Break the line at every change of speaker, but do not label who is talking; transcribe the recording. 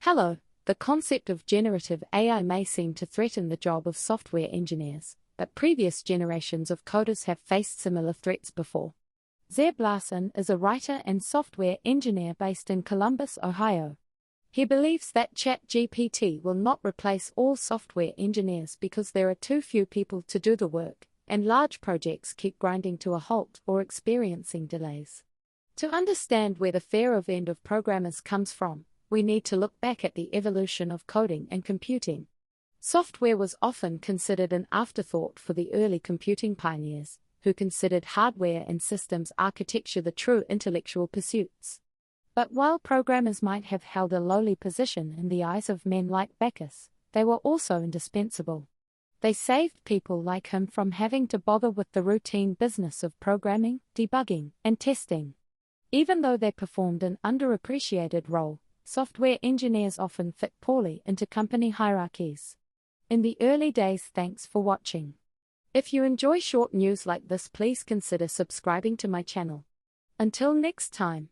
Hello, the concept of generative AI may seem to threaten the job of software engineers, but previous generations of coders have faced similar threats before. Zeb Larson is a writer and software engineer based in Columbus, Ohio. He believes that ChatGPT will not replace all software engineers because there are too few people to do the work, and large projects keep grinding to a halt or experiencing delays. To understand where the fear of end of programmers comes from, we need to look back at the evolution of coding and computing. Software was often considered an afterthought for the early computing pioneers, who considered hardware and systems architecture the true intellectual pursuits. But while programmers might have held a lowly position in the eyes of men like Backus, they were also indispensable. They saved people like him from having to bother with the routine business of programming, debugging, and testing. Even though they performed an underappreciated role, software engineers often fit poorly into company hierarchies. In the early days, thanks for watching. If you enjoy short news like this, please consider subscribing to my channel. Until next time.